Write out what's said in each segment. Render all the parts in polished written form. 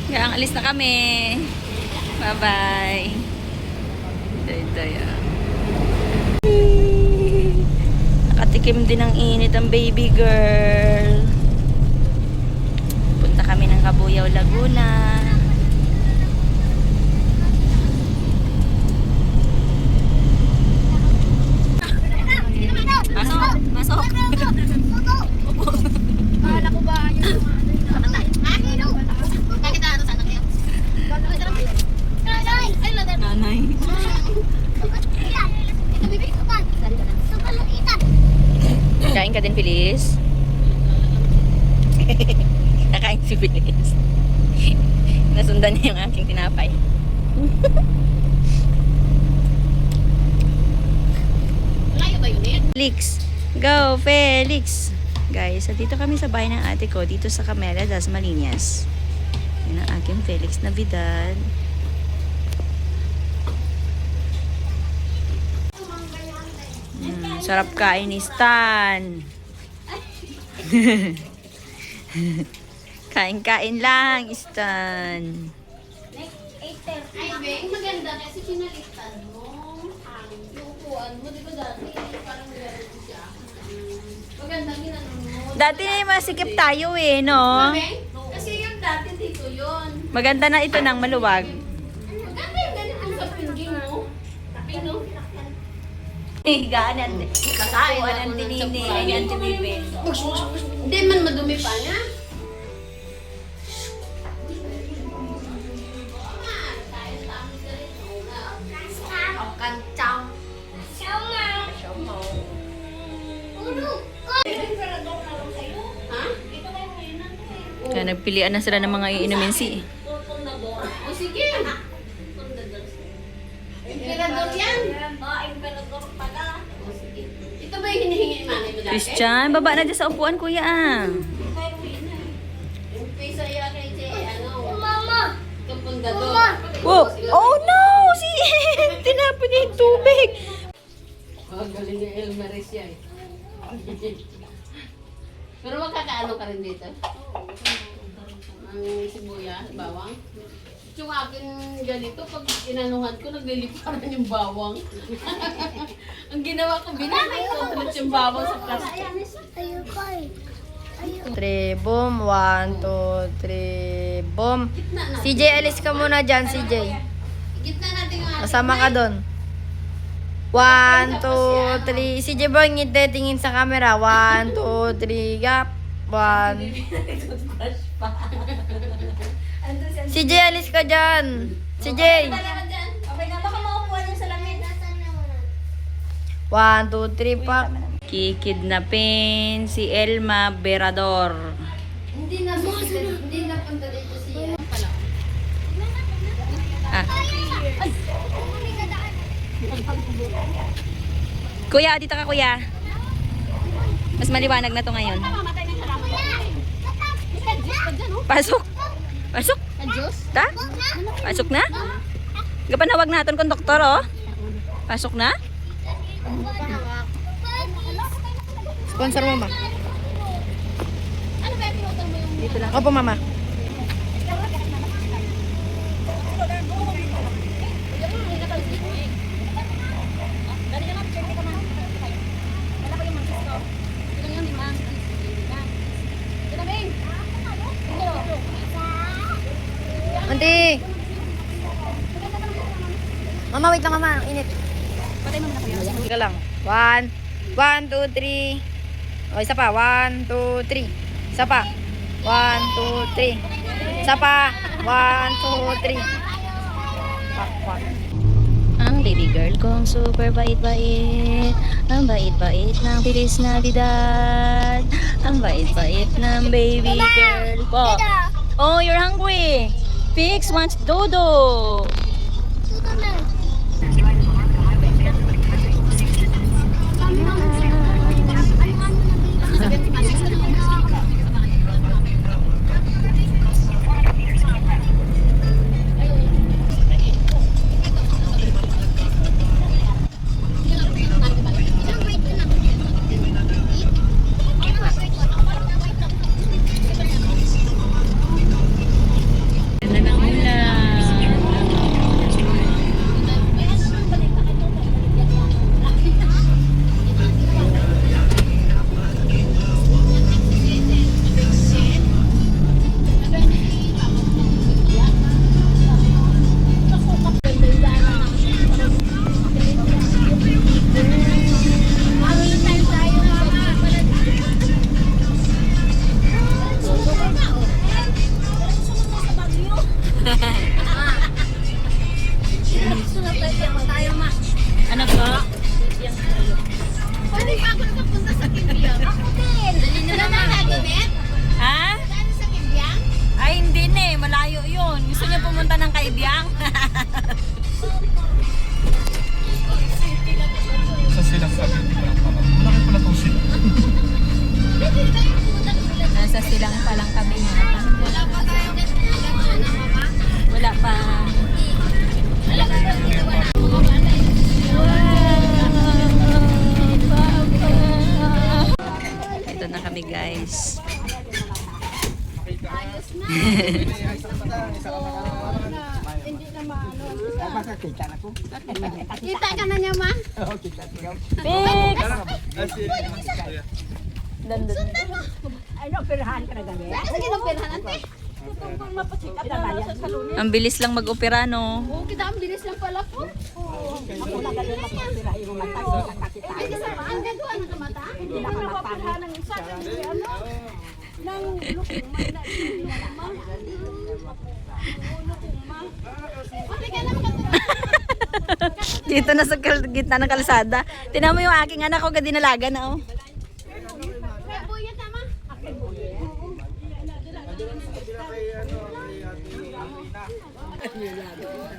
Kaya alis na kami. Bye-bye. Ito yan. Nakatikim din ng init ang baby girl. Punta kami ng Cabuyao, Laguna. Masok. Akala ko ba yun? Nanay. Kain ka din, Feliz? Nakain si Feliz. Nasundan niya yung aking tinapay. Felix. Go, Felix. Guys, dito kami sa bahay ng ate ko. Dito sa Camela, Dasmaliñas. Yan ang aking Felix Navidad. Sarap kain ni Stan. Kain-kain lang, Stan. Ay, Beng, maganda kasi pinalitan mo. Yung upuan mo, di ba dati? Parang meron siya. Maganda ginano mo. Dati na yung masikip tayo eh, no? Beng, kasi yung dati dito yun. Maganda na ito ng maluwag. Maganda yung ganito sa pingin mo. Taping, no? Higaan at Kakain kuha ako ng ng tinini, sampurado. ay antibibe. Hindi man madumi pa niya. Ang kantang. Ha? Kaya nagpilian na sila ng mga iinumin si. O sige. Emperador yan. Emperador pala. O sige. Ito ba yung hinihingi manay mo dati? Christian, baba na dyan sa upuan, kuya. Yung pisa iya kay Che, ano? Mama! Kapundador. Whoa. Oh no! Si tinapon niya yung tubig. Galing yung Elmaris yan. Pero magkakaano ka rin dito? Ang sibuyas, bawang. Yung akin ganito, pag inanuhan ko, nagliliparan yung bawang. Ang ginawa ko, binakot yung bawang sa plastic. Three, boom. 1, 2, 3, boom. Gitna na. CJ, alis ka muna dyan, CJ. Gitna natin yung ating Kasama ka doon. 1, 2, 3. CJ boy, ngiti, tingin sa camera. 1, 2, 3, gap. 1. CJ, alis ka dyan. CJ. Okay na, baka maupuan yung salamin. 1, 2, 3, pak. Kikidnapin si Elma Berador. Hindi na hindi na punta dito siya. Pala. Ah. Kuya, dito ka kuya. Mas maliwanag na to ngayon. Pasok. Pasok. Ta? Pasok na? Gapanawag natin konduktor, oh. Pasok na? Sponsor mama. Ano ba yung pinutang mo yung Dito lang. Opo, mama. Auntie! Mama, wait lang mama. Init. Teka lang. 1, 1, 2, 3. O, isa pa. 1, 2, 3. Isa pa. 1, 2, 3. Isa pa. 1, 2, 3. Pak, pak. Ang baby girl kong super bait-bait. Ang bait-bait ng Feliz Navidad. Ang bait-bait ng baby girl po. Oh, you're hungry. Fix wants dodo. malayo yun. Gusto niya pumunta ng Kaibiyang? Sa silang sabi, hindi ko lang pala. Malaki pala itong sila. Nasa silang pa lang kami nga. Wala pa. Ito na kami guys. Kita ka na niya, ma? Fix! Dandun. Sige, nagpirahan ante. Ang bilis lang mag-opera, no? Oo, kita ang bilis lang pala po. Ay, kasi ang ganda ano ka mata? Hindi na napapirahan ng isa. Nang lukuma na Dito na sa gitna ng kalsada. Tinan mo yung aking anak ko, gadinalaga na, oh. Buya tama.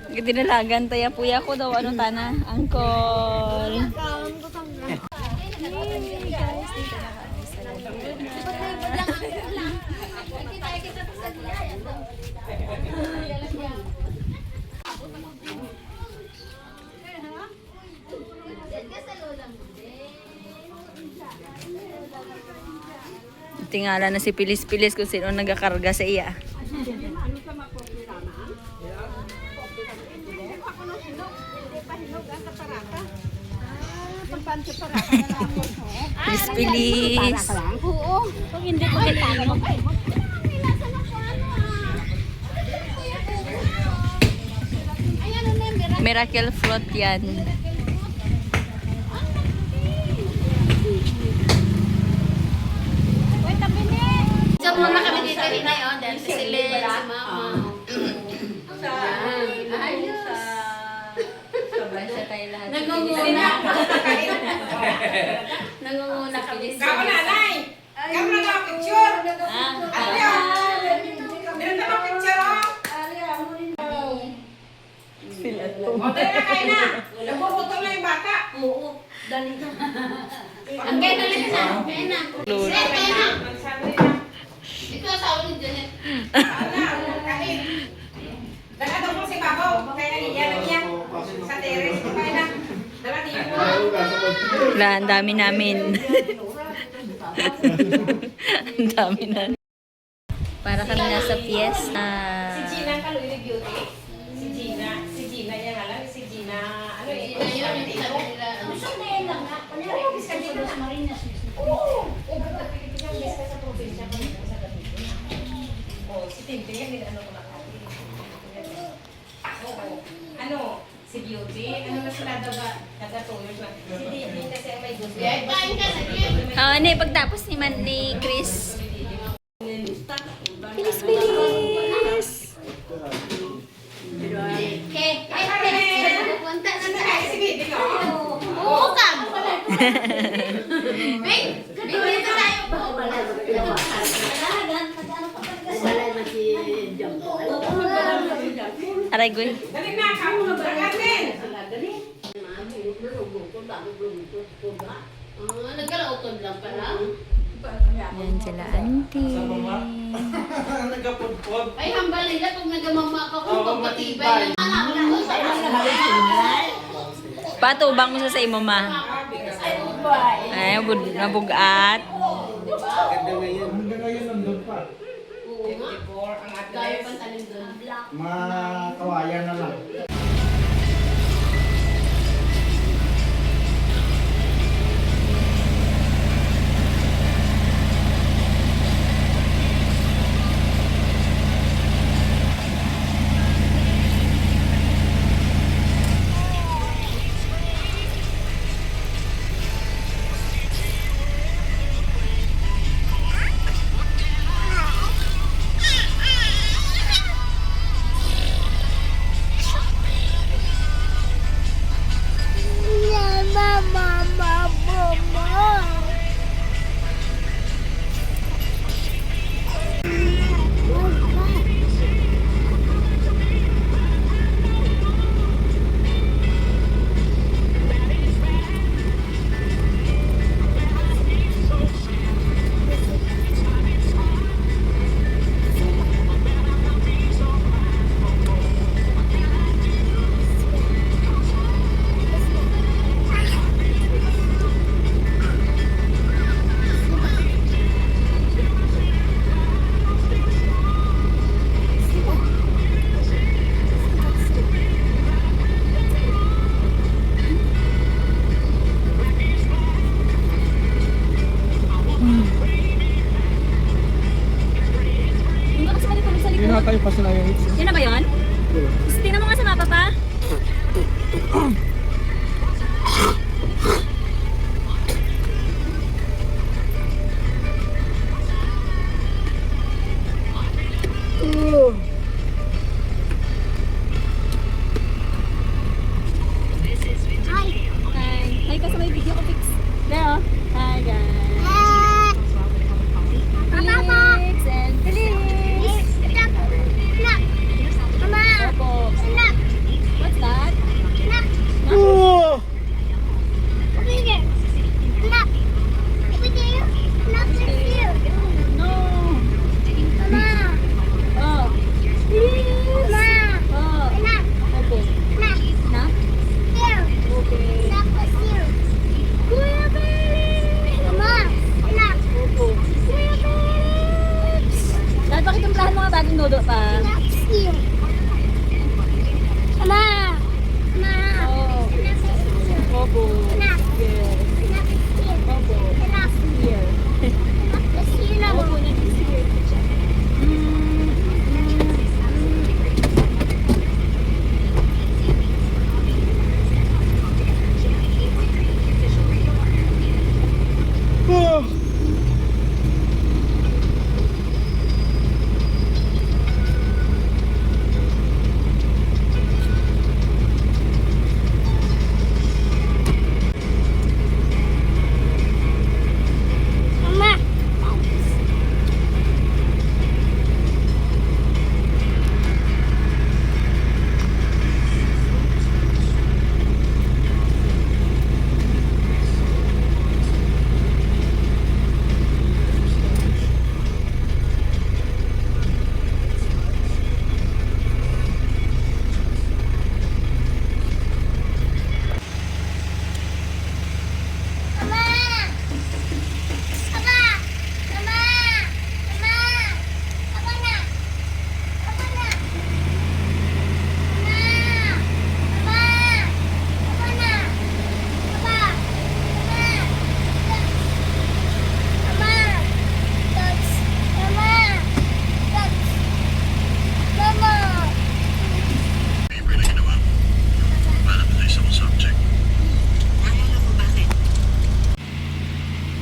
Gadinalagan, taya puya ko daw, ano tana? Angkol. Tingala na si Pilis-Pilis kung sino nagakarga sa iya. Pilis-Pilis. Oo. Pag hindi ko kitano. Miracle fruit yan. Diyan muna kami dito rin na yun. Dahil si Len, si Mama. Ayos. Sabay siya tayo lahat. Nangunguna. Nangunguna kami. Kamu nanay! Kamu na picture! Ah, Meron na picture oh! O, dali na kayo na! Nagpuputol na yung bata! Ang kaya na lang sa kaya na. Lord. Kaya na. Magsabi na. Ito asawa ni Janet. Ano? Kain! Dala daw po si Babaw. Kaya nangyayari niya. Sa teres. Kaya na. Dala dito. Wala, ang dami namin. Ang dami na. Para kami nasa fiesta. Si Gina ang Kaluili Beauty. Si Gina. Si Gina yan alam. Si Gina. Ano eh? Ayun, hindi sabi nila. Si Tintin yan din ano ko nakati. Ano? Si Beauty. Ano na sila taga-toyo na. Si Tintin kasi ang may gusto. Kain ka sa Ano pagtapos ni Chris. Bilis-bilis. Punta na Saan na si Bibi ko? Oo, kam. Bing, dito tayo. Aray, goy. Dali na, kamu na din. Nagkalautod lang pala. Yan sila, auntie. Nagkapudpod. Ay, hambal nila pag nagamamaka ko, pagpatibay ng Patubang mo sa imo, ma. Ay, nabugat. Oo nga. Ang Gaya address. pantalin doon. Makawayan na lang. kayo pa sila yung hits. Yun na ba yun? Tingnan mo nga sa mapa pa. Hi ka sa may video ko, Pix. There, oh. Hi, guys. Felix and Felix. Opo. What's that? Oh! No. Oh. Oh. Opo. Na? Okay. Kuya Felix! Opo. Kuya Felix! Dahil pakitimplahan mo nga bagong nodo pa. Oh. Opo. Yes. Opo. Here. Opo, next year. Oh!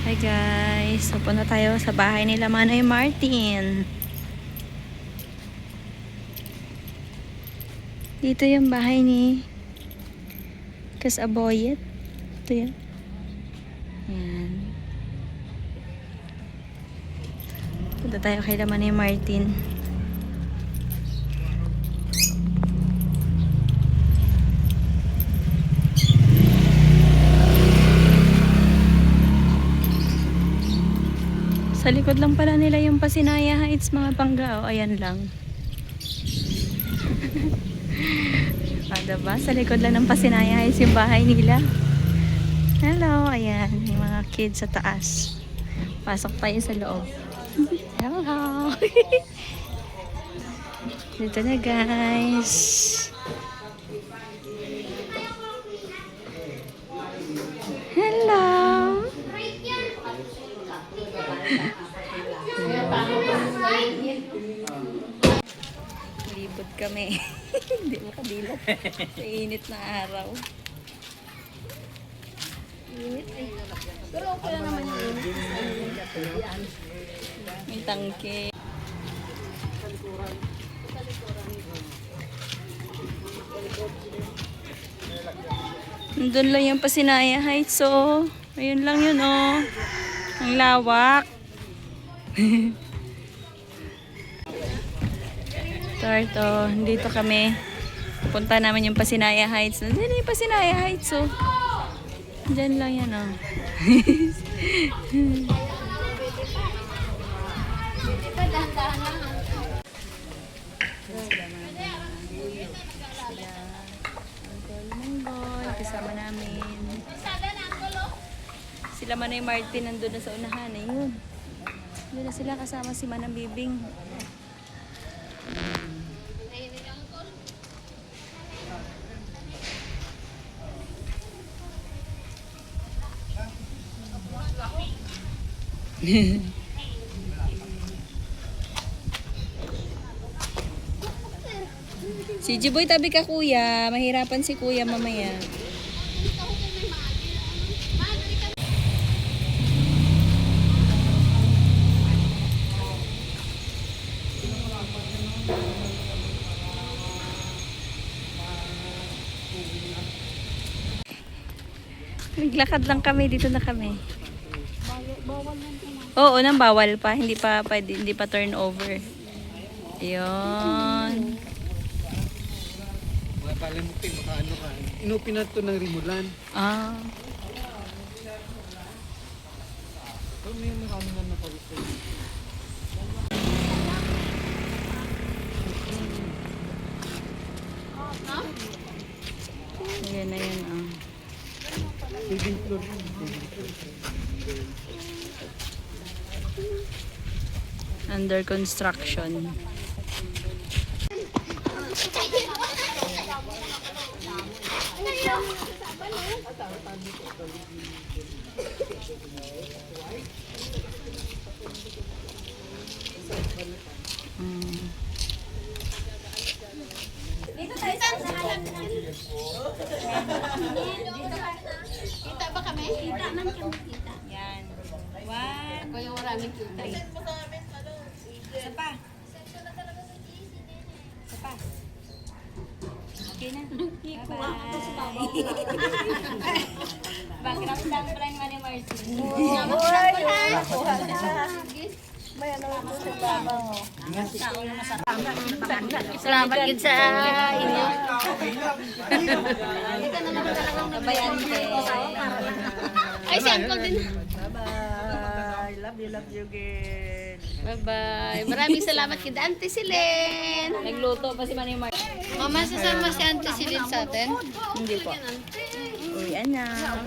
Hi guys, so punta tayo sa bahay nila Manay Martin. Dito yung bahay ni Kasaboyet. Ito yan. Yan. Punta tayo kay Manay Martin. Sa likod lang pala nila yung Pasinaya Heights, mga pangga. O, ayan lang. Diba? Sa likod lang ng Pasinaya Heights yung bahay nila. Hello, ayan. Yung mga kids sa taas. Pasok tayo sa loob. Hello. Dito na guys. Hello. Libot kami. Hindi mo kadilat. Sa init na araw. Init eh. Pero okay lang naman yung init. May tangke. Nandun lang yung Pasinaya Heights, oh. Ayun lang yun, oh. Ang lawak. Ito, dito kami. Punta namin yung Pasinaya Heights. Diyan yung Pasinaya Heights, oh. Diyan lang yan, oh. Kasama namin. Sila Manay Martin nandun na sa unahan. Ayun. Doon na sila kasama si Manang Bibing. Si Jiboy, tabi ka kuya. Mahirapan si kuya mamaya. Naglakad lang kami, dito na kami. Oo, nang bawal pa, hindi pa pwede, hindi pa turnover. Ayun. Mga palamutin, makaano ka. Inupin na ito ng rimulan. Ah. So, may marami na napagusto. Ayan na yun, ah. Saving floor. Under construction. Kita ba kami? Kita man kami kita. Yan. One. Ako yung maraming kita. Isa pa. Isa pa. Okay na. Bye-bye. Background lang pala ni Manny Martin. Salamat yun sa inyo. Nabayante. Ay, si Uncle din. Bye-bye. Love you girl. Bye-bye. Maraming salamat kay Auntie Silen. Nagluto pa si Manny Martin. Mama, sasama si Auntie Silen sa atin? Hindi po. Uy, anak.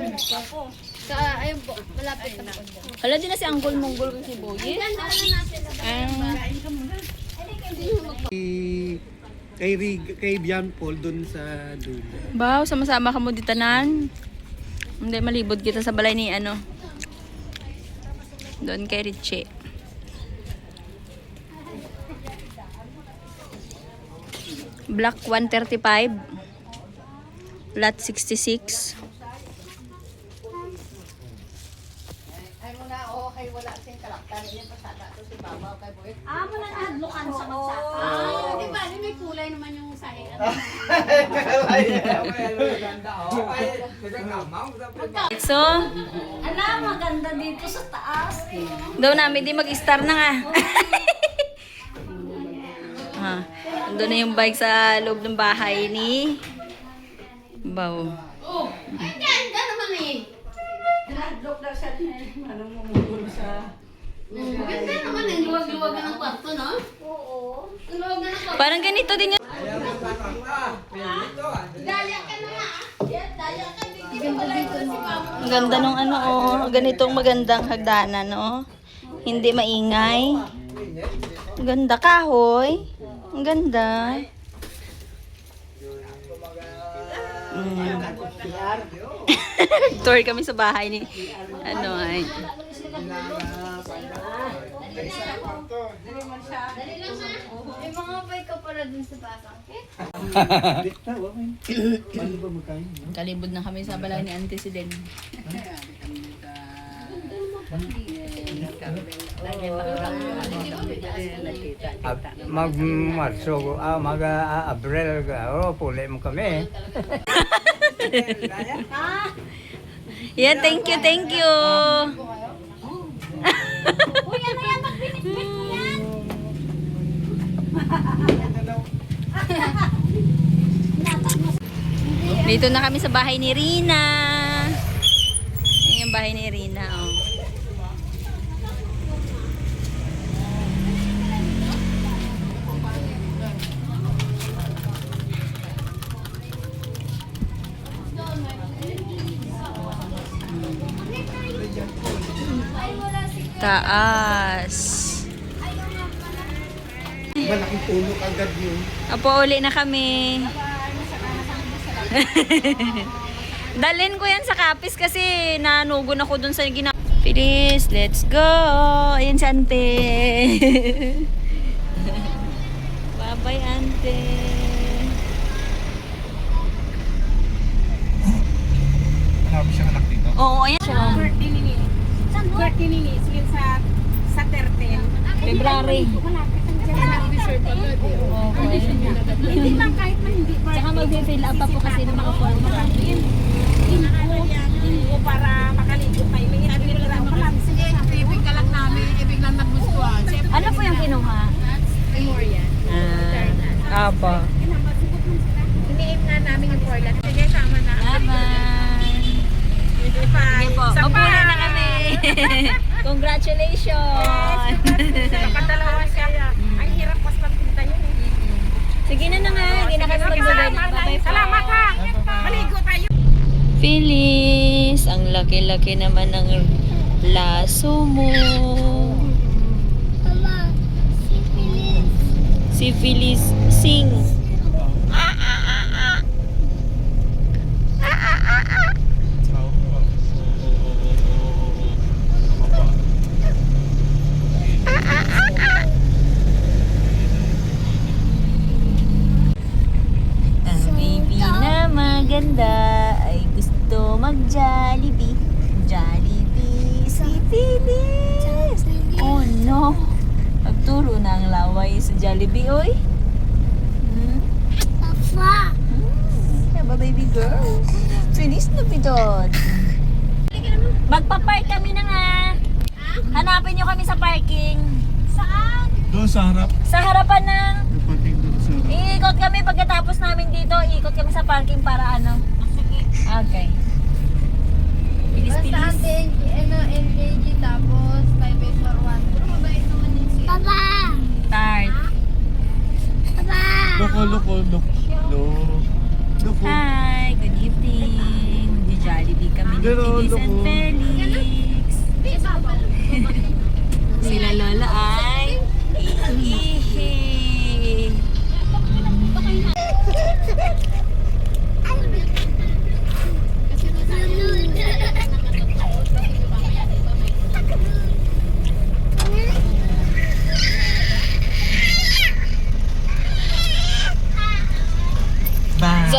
Sa, ayun po, malapit na po. Hala din na si Uncle Monggol kasi Boy. Kay Bian Paul doon sa dulo. Baw, sama-sama ka mo ditanan. Hindi, malibod kita sa balay ni ano. Doon kay Richie. Block 135. Lot 66. Ay mo na, okay, wala sing kalaktan. Yan pasada to si Babaw kay Boy. Di ba? May kulay naman yung sahe. So, Maganda dito sa taas. daw namin di mag-star na nga. Doon na yung bike sa loob ng bahay ni Baw. Oh, ay, ganda naman eh. Look daw siya. Ano mo mungkol sa... Ganda naman eh. Luwag-luwag na ng kwarto, no? Oo. Luwag na ng kwarto. Parang ganito din yung... Daya ka na nga. Daya ka. Ganda dito si Mama. Ang ganda nung ano, oh. Ganitong magandang hagdanan, oh. Hindi maingay. Ang ganda, kahoy. Ang ganda. Tour kami sa bahay ni ano ay. May mga bay ka pala dun sa batang. Paano ba magkain? Kalibod na kami sa balay ni Auntie Siden. Mag-Marso, mag-Abril, puli mo kami. Yeah, thank you, thank you. Uy, ano yan? Magbinit-bit mo yan. Dito na kami sa bahay ni Rina. Yan yung bahay ni Rina, oh. Taas. Malaking puno agad yun. Apo, uli na kami. Dalhin ko yan sa kapis kasi nanugon ako dun sa gina... Please, let's go! Ayan si Ante. Bye-bye, Ante. Oo, ayan siya. Birthday ni Nini. Birthday ni Nini. Sige sa 13. February. Malapit ang dyan. Hindi lang kahit man hindi birthday. Tsaka mag-fill up pa po kasi ng mga form. Info para makaligo kayo. May inabili lang ako lang. Sige, ibig ka lang namin. Ibig lang naggustuhan. Ano po yung kinuha? Apa. Ini-aim nga namin yung Portland. Sige, tama na. Laban. Sige pa. Sige po. Isa Mabuhay pa. na kami. Congratulations. Nakadalawa siya. Ang hirap pas pagpunta yun eh. Sige na nga. Hindi na kami magbabay. Bye-bye po. Salamat ha. Maligo tayo. Phyllis, ang laki-laki naman ng laso mo. Si Phyllis sing. Ang baby na maganda ay gusto mag-Jollibee. Jollibee si Phyllis. Oh no. Nagturo na ang laway sa Jollibee, oy. Diba, baby girl? Feliz na bidot. Magpa-park kami na nga. Hanapin nyo kami sa parking. Saan? Doon sa harap. Sa harapan ng... May parking doon sa harap. Iikot kami pagkatapos namin dito. Iikot kami sa parking para ano. Okay. Bilis-bilis. NKG tapos 5 or 1. Pero mabait naman din siya. Start. Loko. Hi, good evening. Mag-Jollibee kami ni Hello, Phyllis and loko. Felix. Sila Lola ay iihi. So,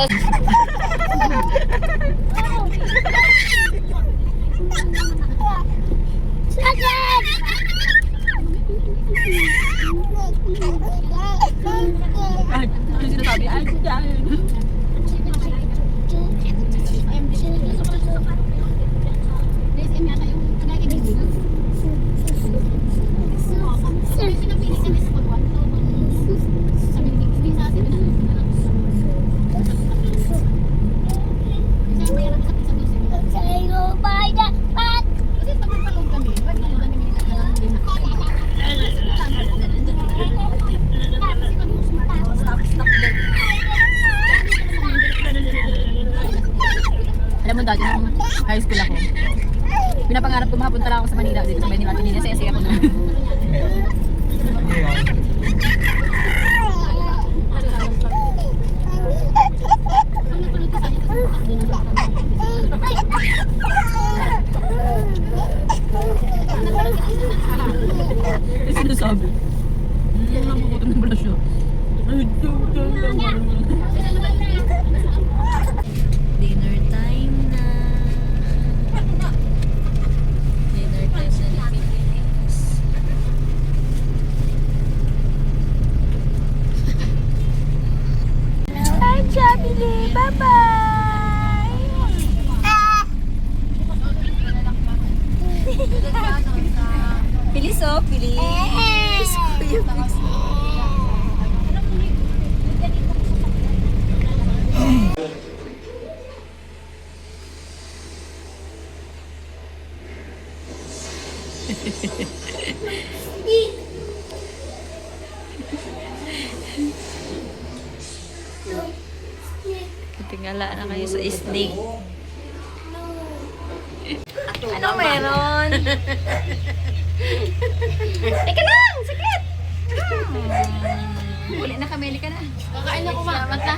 ano sinasabi? Ay, yan. Alam mo dati nung high school ako, pinapangarap ko makapunta lang ako sa Manila dito sa Manila. Tinasaya ako noon. Sinasabi. Hindi lang makukutom ng blusyo. Dinner time na. Dinner time na ni Phyllis. Hi, Jamily! Bye-bye! Phyllis, oh, Phyllis! Kuya Phyllis. Tingala na kayo sa snake. Ano meron? Teka lang! Sakit! Uli na kami, ka na. Kakain ako, ma. Mata.